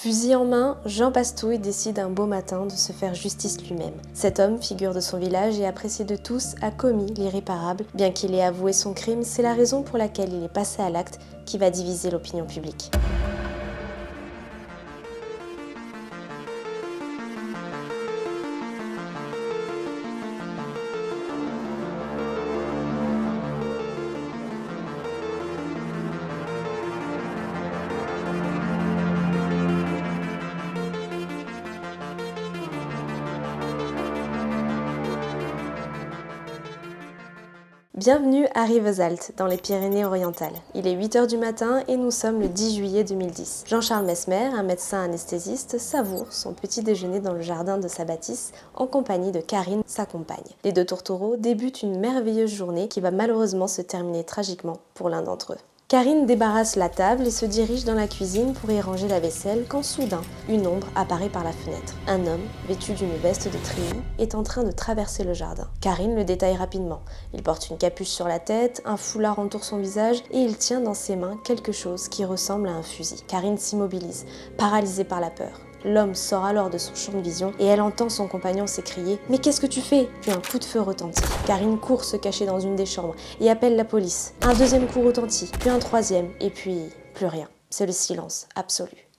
Fusil en main, Jean Bastouille décide un beau matin de se faire justice lui-même. Cet homme, figure de son village et apprécié de tous, a commis l'irréparable. Bien qu'il ait avoué son crime, c'est la raison pour laquelle il est passé à l'acte qui va diviser l'opinion publique. Bienvenue à Rivesaltes, dans les Pyrénées-Orientales. Il est 8h du matin et nous sommes le 10 juillet 2010. Jean-Charles Mesmer, un médecin anesthésiste, savoure son petit déjeuner dans le jardin de sa bâtisse en compagnie de Karine, sa compagne. Les deux tourtereaux débutent une merveilleuse journée qui va malheureusement se terminer tragiquement pour l'un d'entre eux. Karine débarrasse la table et se dirige dans la cuisine pour y ranger la vaisselle quand soudain, une ombre apparaît par la fenêtre. Un homme, vêtu d'une veste de treillis, est en train de traverser le jardin. Karine le détaille rapidement. Il porte une capuche sur la tête, un foulard entoure son visage et il tient dans ses mains quelque chose qui ressemble à un fusil. Karine s'immobilise, paralysée par la peur. L'homme sort alors de son champ de vision et elle entend son compagnon s'écrier « Mais qu'est-ce que tu fais ?» Puis un coup de feu retentit. Karine court se cacher dans une des chambres et appelle la police. Un deuxième coup retentit, puis un troisième, et puis plus rien. C'est le silence absolu.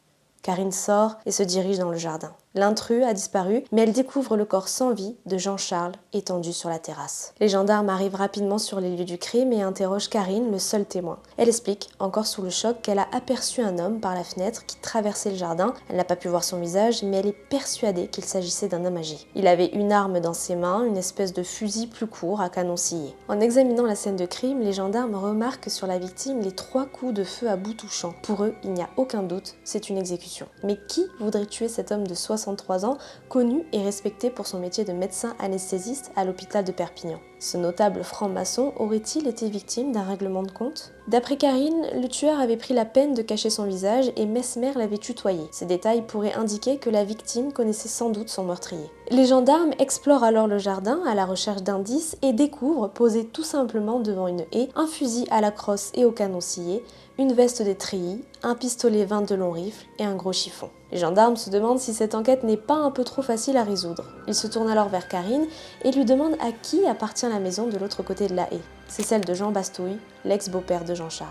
Karine sort et se dirige dans le jardin. L'intrus a disparu, mais elle découvre le corps sans vie de Jean-Charles étendu sur la terrasse. Les gendarmes arrivent rapidement sur les lieux du crime et interrogent Karine, le seul témoin. Elle explique, encore sous le choc, qu'elle a aperçu un homme par la fenêtre qui traversait le jardin. Elle n'a pas pu voir son visage, mais elle est persuadée qu'il s'agissait d'un homme âgé. Il avait une arme dans ses mains, une espèce de fusil plus court à canon scié. En examinant la scène de crime, les gendarmes remarquent sur la victime les 3 coups de feu à bout touchant. Pour eux, il n'y a aucun doute, c'est une exécution. Mais qui voudrait tuer cet homme de 63 ans, connu et respecté pour son métier de médecin anesthésiste à l'hôpital de Perpignan? Ce notable franc-maçon aurait-il été victime d'un règlement de compte? D'après Karine, le tueur avait pris la peine de cacher son visage et Mesmer l'avait tutoyé. Ces détails pourraient indiquer que la victime connaissait sans doute son meurtrier. Les gendarmes explorent alors le jardin à la recherche d'indices et découvrent, posé tout simplement devant une haie, un fusil à la crosse et au canon scié, une veste des treillis, un pistolet 22 long rifle et un gros chiffon. Les gendarmes se demandent si cette enquête n'est pas un peu trop facile à résoudre. Ils se tournent alors vers Karine et lui demandent à qui appartient la maison de l'autre côté de la haie. C'est celle de Jean Bastouille, l'ex-beau-père de Jean-Charles.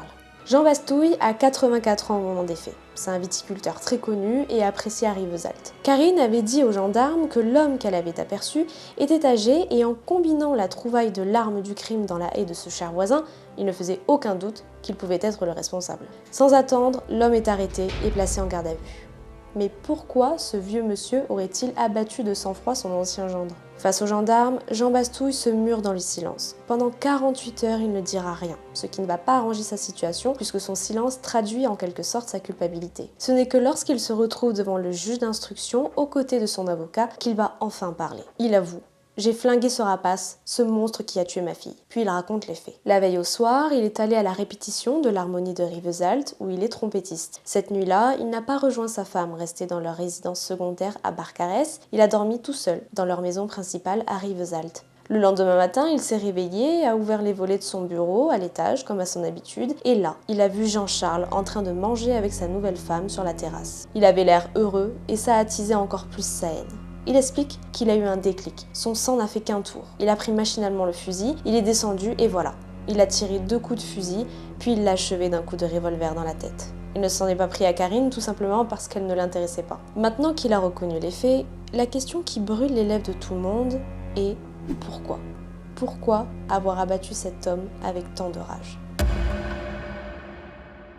Jean Bastouille a 84 ans au moment des faits. C'est un viticulteur très connu et apprécié à Rivesaltes. Karine avait dit aux gendarmes que l'homme qu'elle avait aperçu était âgé et en combinant la trouvaille de l'arme du crime dans la haie de ce cher voisin, il ne faisait aucun doute qu'il pouvait être le responsable. Sans attendre, l'homme est arrêté et placé en garde à vue. Mais pourquoi ce vieux monsieur aurait-il abattu de sang-froid son ancien gendre? Face aux gendarmes, Jean Bastouille se mure dans le silence. Pendant 48 heures, il ne dira rien, ce qui ne va pas arranger sa situation puisque son silence traduit en quelque sorte sa culpabilité. Ce n'est que lorsqu'il se retrouve devant le juge d'instruction, aux côtés de son avocat, qu'il va enfin parler. Il avoue. J'ai flingué ce rapace, ce monstre qui a tué ma fille. Puis il raconte les faits. La veille au soir, il est allé à la répétition de l'harmonie de Rivesaltes où il est trompettiste. Cette nuit-là, il n'a pas rejoint sa femme, restée dans leur résidence secondaire à Barcarès. Il a dormi tout seul, dans leur maison principale à Rivesaltes. Le lendemain matin, il s'est réveillé, a ouvert les volets de son bureau à l'étage, comme à son habitude, et là, il a vu Jean-Charles en train de manger avec sa nouvelle femme sur la terrasse. Il avait l'air heureux et ça a attisé encore plus sa haine. Il explique qu'il a eu un déclic. Son sang n'a fait qu'un tour. Il a pris machinalement le fusil, il est descendu et voilà. Il a tiré 2 coups de fusil, puis il l'a achevé d'un coup de revolver dans la tête. Il ne s'en est pas pris à Karine tout simplement parce qu'elle ne l'intéressait pas. Maintenant qu'il a reconnu les faits, la question qui brûle les lèvres de tout le monde est pourquoi? Pourquoi avoir abattu cet homme avec tant de rage?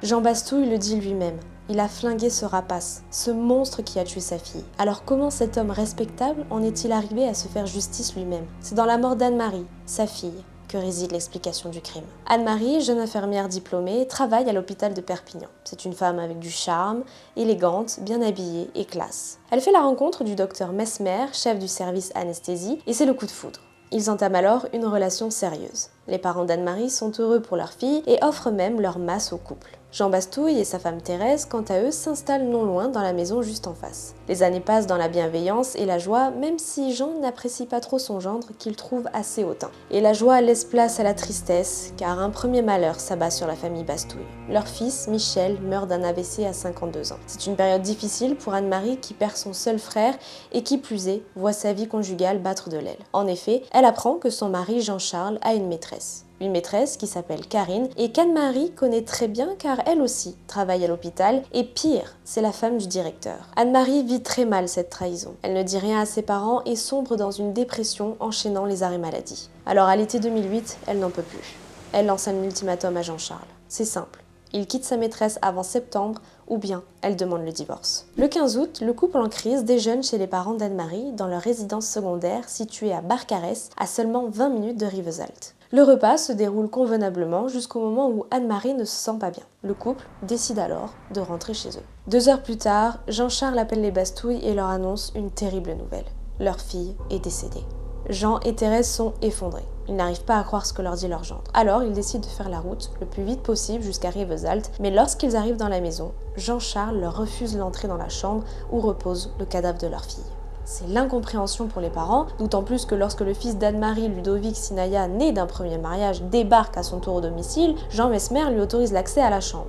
Jean Bastouille le dit lui-même. Il a flingué ce rapace, ce monstre qui a tué sa fille. Alors comment cet homme respectable en est-il arrivé à se faire justice lui-même? C'est dans la mort d'Anne-Marie, sa fille, que réside l'explication du crime. Anne-Marie, jeune infirmière diplômée, travaille à l'hôpital de Perpignan. C'est une femme avec du charme, élégante, bien habillée et classe. Elle fait la rencontre du docteur Mesmer, chef du service anesthésie, et c'est le coup de foudre. Ils entament alors une relation sérieuse. Les parents d'Anne-Marie sont heureux pour leur fille et offrent même leur masse au couple. Jean Bastouille et sa femme Thérèse, quant à eux, s'installent non loin dans la maison juste en face. Les années passent dans la bienveillance et la joie, même si Jean n'apprécie pas trop son gendre qu'il trouve assez hautain. Et la joie laisse place à la tristesse, car un premier malheur s'abat sur la famille Bastouille. Leur fils, Michel, meurt d'un AVC à 52 ans. C'est une période difficile pour Anne-Marie qui perd son seul frère et qui plus est, voit sa vie conjugale battre de l'aile. En effet, elle apprend que son mari Jean-Charles a une maîtresse. Une maîtresse qui s'appelle Karine et qu'Anne-Marie connaît très bien car elle aussi travaille à l'hôpital et pire, c'est la femme du directeur. Anne-Marie vit très mal cette trahison. Elle ne dit rien à ses parents et sombre dans une dépression enchaînant les arrêts maladie. Alors à l'été 2008, elle n'en peut plus. Elle lance un ultimatum à Jean-Charles. C'est simple. Il quitte sa maîtresse avant septembre ou bien elle demande le divorce. Le 15 août, le couple en crise déjeune chez les parents d'Anne-Marie dans leur résidence secondaire située à Barcarès, à seulement 20 minutes de Rivesaltes. Le repas se déroule convenablement jusqu'au moment où Anne-Marie ne se sent pas bien. Le couple décide alors de rentrer chez eux. 2 heures plus tard, Jean-Charles appelle les Bastouilles et leur annonce une terrible nouvelle. Leur fille est décédée. Jean et Thérèse sont effondrés. Ils n'arrivent pas à croire ce que leur dit leur gendre. Alors, ils décident de faire la route le plus vite possible jusqu'à Rivesaltes, mais lorsqu'ils arrivent dans la maison, Jean-Charles leur refuse l'entrée dans la chambre où repose le cadavre de leur fille. C'est l'incompréhension pour les parents, d'autant plus que lorsque le fils d'Anne-Marie, Ludovic Sinaya, né d'un premier mariage, débarque à son tour au domicile, Jean Mesmer lui autorise l'accès à la chambre.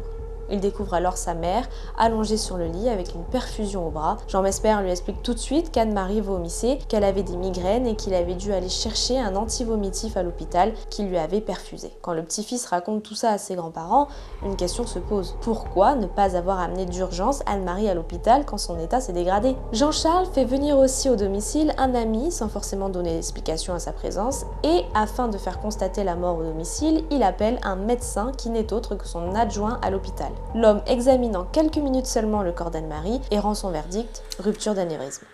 Il découvre alors sa mère, allongée sur le lit avec une perfusion au bras. Jean Mesmer lui explique tout de suite qu'Anne-Marie vomissait, qu'elle avait des migraines et qu'il avait dû aller chercher un antivomitif à l'hôpital qui lui avait perfusé. Quand le petit-fils raconte tout ça à ses grands-parents, une question se pose. Pourquoi ne pas avoir amené d'urgence Anne-Marie à l'hôpital quand son état s'est dégradé? Jean-Charles fait venir aussi au domicile un ami sans forcément donner d'explication à sa présence et, afin de faire constater la mort au domicile, il appelle un médecin qui n'est autre que son adjoint à l'hôpital. L'homme examine en quelques minutes seulement le corps d'Anne-Marie et rend son verdict, rupture d'anévrisme.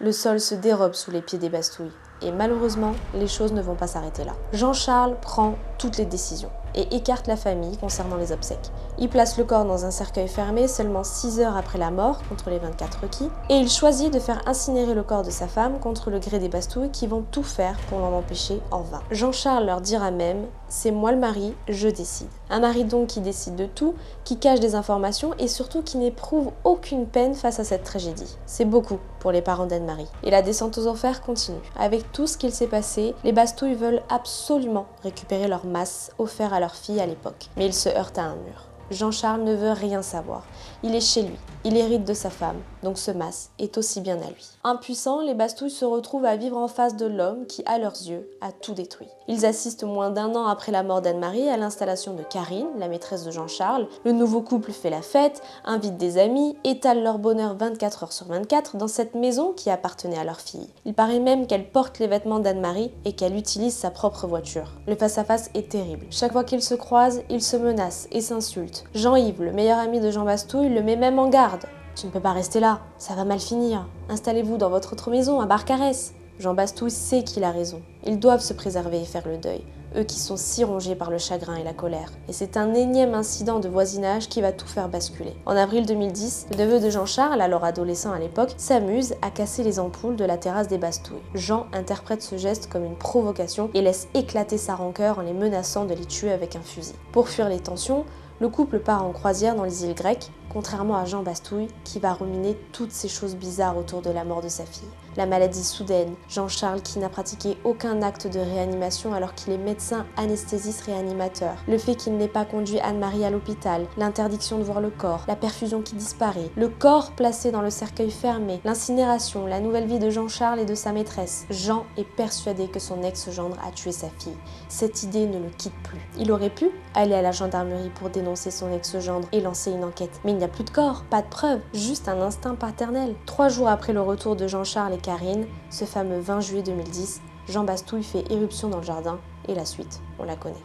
Le sol se dérobe sous les pieds des Bastouilles et malheureusement, les choses ne vont pas s'arrêter là. Jean-Charles prend toutes les décisions et écarte la famille concernant les obsèques. Il place le corps dans un cercueil fermé seulement 6 heures après la mort, contre les 24 requis, et il choisit de faire incinérer le corps de sa femme contre le gré des Bastouilles qui vont tout faire pour l'en empêcher en vain. Jean-Charles leur dira même « C'est moi le mari, je décide ». Un mari donc qui décide de tout, qui cache des informations et surtout qui n'éprouve aucune peine face à cette tragédie. C'est beaucoup pour les parents d'Anne-Marie. Et la descente aux enfers continue. Avec tout ce qu'il s'est passé, les Bastouilles veulent absolument récupérer leur masse offert à leur fille à l'époque. Mais ils se heurtent à un mur. Jean-Charles ne veut rien savoir. Il est chez lui, il hérite de sa femme, donc ce mas est aussi bien à lui. Impuissants, les Bastouilles se retrouvent à vivre en face de l'homme qui, à leurs yeux, a tout détruit. Ils assistent moins d'1 an après la mort d'Anne-Marie à l'installation de Karine, la maîtresse de Jean-Charles. Le nouveau couple fait la fête, invite des amis, étale leur bonheur 24 heures sur 24 dans cette maison qui appartenait à leur fille. Il paraît même qu'elle porte les vêtements d'Anne-Marie et qu'elle utilise sa propre voiture. Le face-à-face est terrible. Chaque fois qu'ils se croisent, ils se menacent et s'insultent. Jean-Yves, le meilleur ami de Jean Bastouille, le met même en garde. « Tu ne peux pas rester là, ça va mal finir. Installez-vous dans votre autre maison à Barcarès. » Jean Bastouille sait qu'il a raison. Ils doivent se préserver et faire le deuil, eux qui sont si rongés par le chagrin et la colère. Et c'est un énième incident de voisinage qui va tout faire basculer. En avril 2010, le neveu de Jean-Charles, alors adolescent à l'époque, s'amuse à casser les ampoules de la terrasse des Bastouilles. Jean interprète ce geste comme une provocation et laisse éclater sa rancœur en les menaçant de les tuer avec un fusil. Pour fuir les tensions, le couple part en croisière dans les îles grecques, contrairement à Jean Bastouille qui va ruminer toutes ces choses bizarres autour de la mort de sa fille. La maladie soudaine, Jean-Charles qui n'a pratiqué aucun acte de réanimation alors qu'il est médecin anesthésiste réanimateur, le fait qu'il n'ait pas conduit Anne-Marie à l'hôpital, l'interdiction de voir le corps, la perfusion qui disparaît, le corps placé dans le cercueil fermé, l'incinération, la nouvelle vie de Jean-Charles et de sa maîtresse. Jean est persuadé que son ex-gendre a tué sa fille. Cette idée ne le quitte plus. Il aurait pu aller à la gendarmerie pour dénoncer son ex-gendre et lancer une enquête, mais il n'y a plus de corps, pas de preuves, juste un instinct paternel. 3 jours après le retour de Jean-Charles et Karine, ce fameux 20 juillet 2010, Jean Bastouille fait éruption dans le jardin et la suite, on la connaît.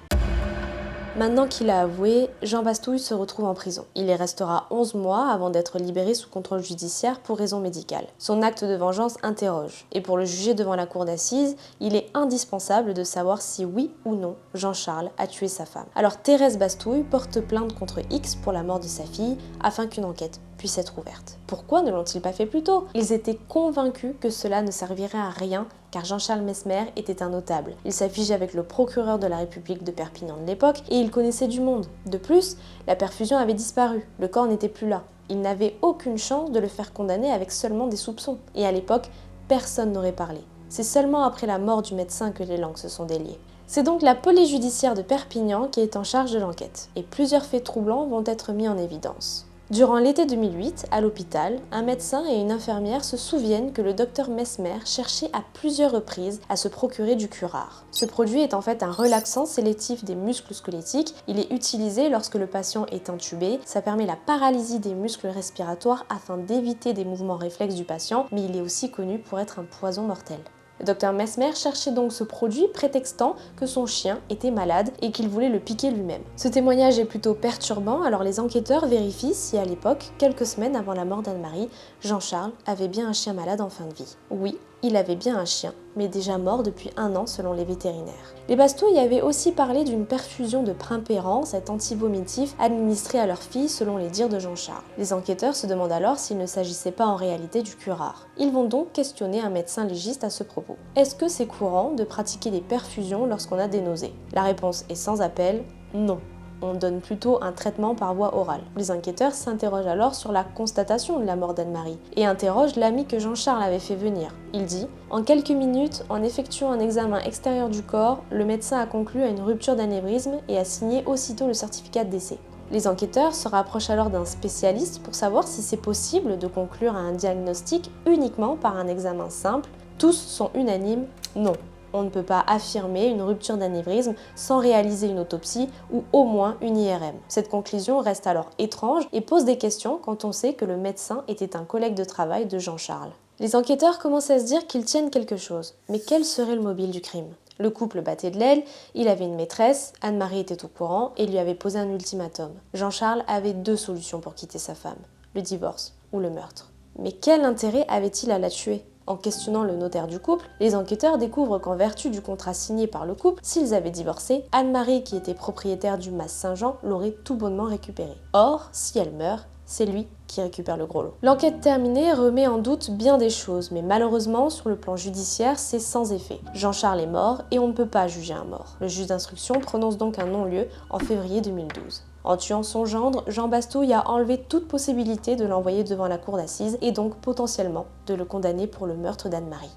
Maintenant qu'il a avoué, Jean Bastouille se retrouve en prison. Il y restera 11 mois avant d'être libéré sous contrôle judiciaire pour raison médicale. Son acte de vengeance interroge, et pour le juger devant la cour d'assises, il est indispensable de savoir si oui ou non Jean-Charles a tué sa femme. Alors Thérèse Bastouille porte plainte contre X pour la mort de sa fille afin qu'une enquête puisse puisse être ouverte. Pourquoi ne l'ont-ils pas fait plus tôt? Ils étaient convaincus que cela ne servirait à rien car Jean-Charles Mesmer était un notable. Il s'affichait avec le procureur de la République de Perpignan de l'époque et il connaissait du monde. De plus, la perfusion avait disparu, le corps n'était plus là. Il n'avait aucune chance de le faire condamner avec seulement des soupçons. Et à l'époque, personne n'aurait parlé. C'est seulement après la mort du médecin que les langues se sont déliées. C'est donc la police judiciaire de Perpignan qui est en charge de l'enquête, et plusieurs faits troublants vont être mis en évidence. Durant l'été 2008, à l'hôpital, un médecin et une infirmière se souviennent que le docteur Mesmer cherchait à plusieurs reprises à se procurer du curare. Ce produit est en fait un relaxant sélectif des muscles squelettiques. Il est utilisé lorsque le patient est intubé. Ça permet la paralysie des muscles respiratoires afin d'éviter des mouvements réflexes du patient, mais il est aussi connu pour être un poison mortel. Le docteur Mesmer cherchait donc ce produit prétextant que son chien était malade et qu'il voulait le piquer lui-même. Ce témoignage est plutôt perturbant, alors les enquêteurs vérifient si à l'époque, quelques semaines avant la mort d'Anne-Marie, Jean-Charles avait bien un chien malade en fin de vie. Oui, il avait bien un chien, mais déjà mort depuis 1 an selon les vétérinaires. Les Bastouille avaient aussi parlé d'une perfusion de Primpéran, cet antivomitif administré à leur fille selon les dires de Jean-Charles. Les enquêteurs se demandent alors s'il ne s'agissait pas en réalité du curare. Ils vont donc questionner un médecin légiste à ce propos. Est-ce que c'est courant de pratiquer des perfusions lorsqu'on a des nausées? La réponse est sans appel, non. On donne plutôt un traitement par voie orale. Les enquêteurs s'interrogent alors sur la constatation de la mort d'Anne-Marie et interrogent l'ami que Jean-Charles avait fait venir. Il dit « En quelques minutes, en effectuant un examen extérieur du corps, le médecin a conclu à une rupture d'anévrisme et a signé aussitôt le certificat de décès. » Les enquêteurs se rapprochent alors d'un spécialiste pour savoir si c'est possible de conclure à un diagnostic uniquement par un examen simple. Tous sont unanimes « non ». On ne peut pas affirmer une rupture d'anévrisme sans réaliser une autopsie ou au moins une IRM. Cette conclusion reste alors étrange et pose des questions quand on sait que le médecin était un collègue de travail de Jean-Charles. Les enquêteurs commencent à se dire qu'ils tiennent quelque chose. Mais quel serait le mobile du crime? Le couple battait de l'aile, il avait une maîtresse, Anne-Marie était au courant et lui avait posé un ultimatum. Jean-Charles avait 2 solutions pour quitter sa femme, le divorce ou le meurtre. Mais quel intérêt avait-il à la tuer? En questionnant le notaire du couple, les enquêteurs découvrent qu'en vertu du contrat signé par le couple, s'ils avaient divorcé, Anne-Marie, qui était propriétaire du mas Saint-Jean, l'aurait tout bonnement récupéré. Or, si elle meurt, c'est lui qui récupère le gros lot. L'enquête terminée remet en doute bien des choses, mais malheureusement, sur le plan judiciaire, c'est sans effet. Jean-Charles est mort et on ne peut pas juger un mort. Le juge d'instruction prononce donc un non-lieu en février 2012. En tuant son gendre, Jean Bastouille a enlevé toute possibilité de l'envoyer devant la cour d'assises et donc potentiellement de le condamner pour le meurtre d'Anne-Marie.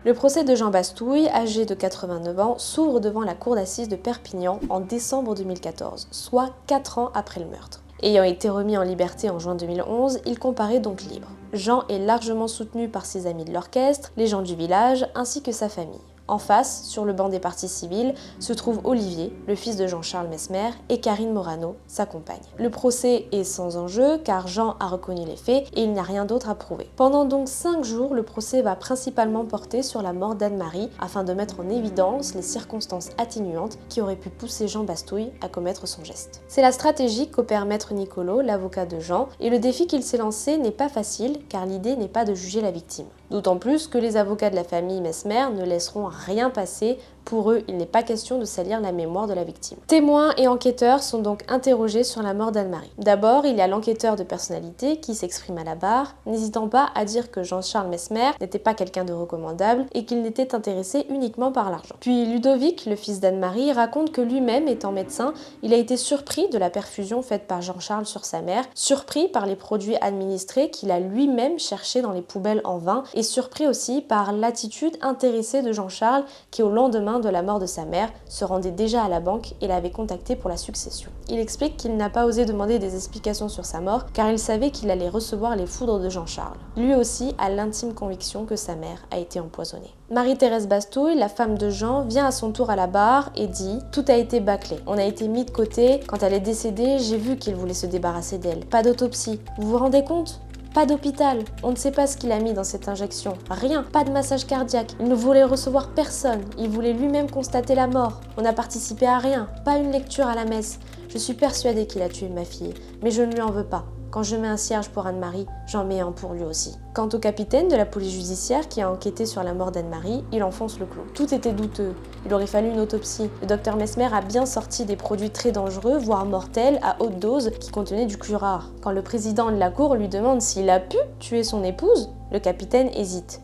Le procès de Jean Bastouille, âgé de 89 ans, s'ouvre devant la cour d'assises de Perpignan en décembre 2014, soit 4 ans après le meurtre. Ayant été remis en liberté en juin 2011, il comparaît donc libre. Jean est largement soutenu par ses amis de l'orchestre, les gens du village, ainsi que sa famille. En face, sur le banc des parties civiles, se trouve Olivier, le fils de Jean-Charles Mesmer, et Karine Morano, sa compagne. Le procès est sans enjeu car Jean a reconnu les faits et il n'y a rien d'autre à prouver. Pendant donc 5 jours, le procès va principalement porter sur la mort d'Anne-Marie afin de mettre en évidence les circonstances atténuantes qui auraient pu pousser Jean Bastouille à commettre son geste. C'est la stratégie qu'opère Maître Nicolo, l'avocat de Jean, et le défi qu'il s'est lancé n'est pas facile car l'idée n'est pas de juger la victime. D'autant plus que les avocats de la famille Mesmer ne laisseront rien passer. Pour eux, il n'est pas question de salir la mémoire de la victime. Témoins et enquêteurs sont donc interrogés sur la mort d'Anne-Marie. D'abord, il y a l'enquêteur de personnalité qui s'exprime à la barre, n'hésitant pas à dire que Jean-Charles Mesmer n'était pas quelqu'un de recommandable et qu'il n'était intéressé uniquement par l'argent. Puis Ludovic, le fils d'Anne-Marie, raconte que lui-même, étant médecin, il a été surpris de la perfusion faite par Jean-Charles sur sa mère, surpris par les produits administrés qu'il a lui-même cherchés dans les poubelles en vain et surpris aussi par l'attitude intéressée de Jean-Charles qui, au lendemain de la mort de sa mère, se rendait déjà à la banque et l'avait contacté pour la succession. Il explique qu'il n'a pas osé demander des explications sur sa mort car il savait qu'il allait recevoir les foudres de Jean-Charles. Lui aussi a l'intime conviction que sa mère a été empoisonnée. Marie-Thérèse Bastouille, la femme de Jean, vient à son tour à la barre et dit « Tout a été bâclé, on a été mis de côté, quand elle est décédée, j'ai vu qu'il voulait se débarrasser d'elle. Pas d'autopsie, vous vous rendez compte ? Pas d'hôpital, on ne sait pas ce qu'il a mis dans cette injection, rien, pas de massage cardiaque, il ne voulait recevoir personne, il voulait lui-même constater la mort, on n'a participé à rien, pas une lecture à la messe, je suis persuadée qu'il a tué ma fille, mais je ne lui en veux pas. Quand je mets un cierge pour Anne-Marie, j'en mets un pour lui aussi. Quant au capitaine de la police judiciaire qui a enquêté sur la mort d'Anne-Marie, il enfonce le clou. Tout était douteux. Il aurait fallu une autopsie. Le docteur Mesmer a bien sorti des produits très dangereux, voire mortels, à haute dose, qui contenaient du cuivre rare. Quand le président de la cour lui demande s'il a pu tuer son épouse, le capitaine hésite.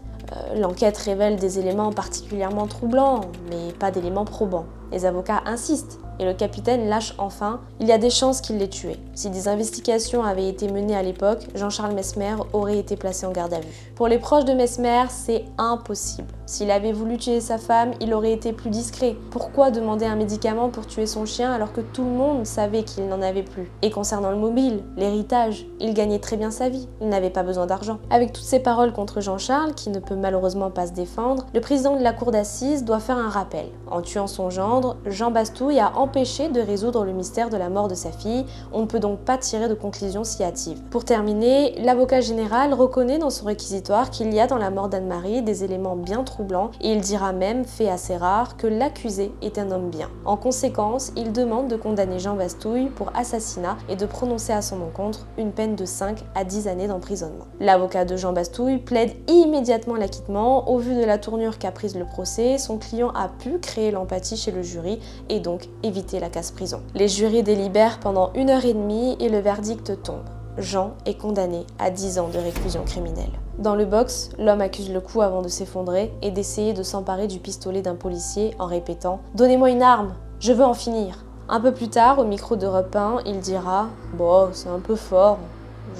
L'enquête révèle des éléments particulièrement troublants, mais pas d'éléments probants. Les avocats insistent et le capitaine lâche enfin « il y a des chances qu'il l'ait tué ». Si des investigations avaient été menées à l'époque, Jean-Charles Mesmer aurait été placé en garde à vue. Pour les proches de Mesmer, c'est impossible. S'il avait voulu tuer sa femme, il aurait été plus discret. Pourquoi demander un médicament pour tuer son chien alors que tout le monde savait qu'il n'en avait plus? Et concernant le mobile, l'héritage, il gagnait très bien sa vie, il n'avait pas besoin d'argent. Avec toutes ces paroles contre Jean-Charles, qui ne peut malheureusement pas se défendre, le président de la cour d'assises doit faire un rappel. En tuant son gendre, Jean Bastouille a empêché de résoudre le mystère de la mort de sa fille. On ne peut donc pas tirer de conclusion si hâtive. Pour terminer, l'avocat général reconnaît dans son réquisitoire qu'il y a dans la mort d'Anne-Marie des éléments bien troublants et il dira même, fait assez rare, que l'accusé est un homme bien. En conséquence, il demande de condamner Jean Bastouille pour assassinat et de prononcer à son encontre une peine de 5 à 10 années d'emprisonnement. L'avocat de Jean Bastouille plaide immédiatement l'acquittement. Au vu de la tournure qu'a prise le procès, son client a pu créer l'empathie chez le jury et donc éviter la casse-prison. Les jurys délibèrent pendant 1h30 et le verdict tombe. Jean est condamné à 10 ans de réclusion criminelle. Dans le box, l'homme accuse le coup avant de s'effondrer et d'essayer de s'emparer du pistolet d'un policier en répétant « Donnez-moi une arme, je veux en finir ». Un peu plus tard, au micro d'Europe 1, il dira « Bon, c'est un peu fort,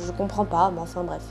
je comprends pas, mais enfin bref.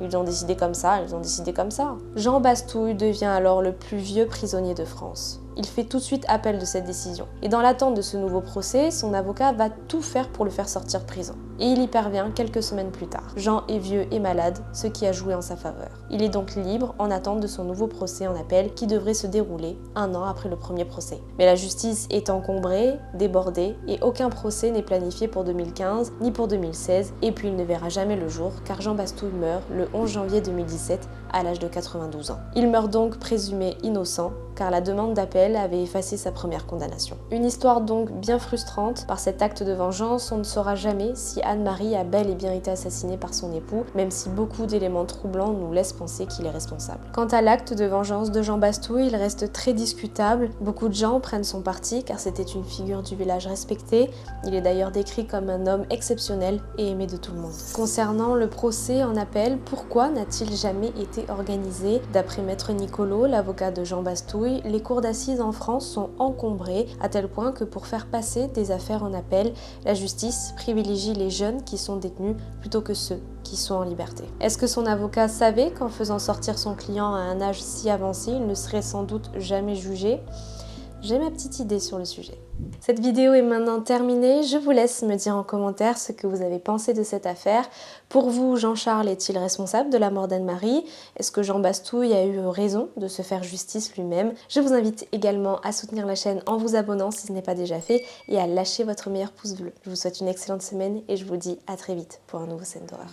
Ils ont décidé comme ça, ils ont décidé comme ça ». Jean Bastouille devient alors le plus vieux prisonnier de France. Il fait tout de suite appel de cette décision. Et dans l'attente de ce nouveau procès, son avocat va tout faire pour le faire sortir de prison. Et il y parvient quelques semaines plus tard. Jean est vieux et malade, ce qui a joué en sa faveur. Il est donc libre en attente de son nouveau procès en appel qui devrait se dérouler 1 an après le premier procès. Mais la justice est encombrée, débordée, et aucun procès n'est planifié pour 2015 ni pour 2016, et puis il ne verra jamais le jour car Jean Bastouille meurt le 11 janvier 2017 à l'âge de 92 ans. Il meurt donc présumé innocent car la demande d'appel avait effacé sa première condamnation. Une histoire donc bien frustrante. Par cet acte de vengeance, on ne saura jamais si Anne-Marie a bel et bien été assassinée par son époux, même si beaucoup d'éléments troublants nous laissent penser qu'il est responsable. Quant à l'acte de vengeance de Jean Bastouille, il reste très discutable. Beaucoup de gens prennent son parti car c'était une figure du village respectée. Il est d'ailleurs décrit comme un homme exceptionnel et aimé de tout le monde. Concernant le procès en appel, pourquoi n'a-t-il jamais été organisé? D'après Maître Nicolo, l'avocat de Jean Bastouille, les cours d'assises en France sont encombrées à tel point que pour faire passer des affaires en appel, la justice privilégie les jeunes qui sont détenus plutôt que ceux qui sont en liberté. Est-ce que son avocat savait qu'en faisant sortir son client à un âge si avancé, il ne serait sans doute jamais jugé? J'ai ma petite idée sur le sujet. Cette vidéo est maintenant terminée, je vous laisse me dire en commentaire ce que vous avez pensé de cette affaire. Pour vous, Jean-Charles est-il responsable de la mort d'Anne-Marie? Est-ce que Jean Bastouille a eu raison de se faire justice lui-même? Je vous invite également à soutenir la chaîne en vous abonnant si ce n'est pas déjà fait et à lâcher votre meilleur pouce bleu. Je vous souhaite une excellente semaine et je vous dis à très vite pour un nouveau Scène d'horreur.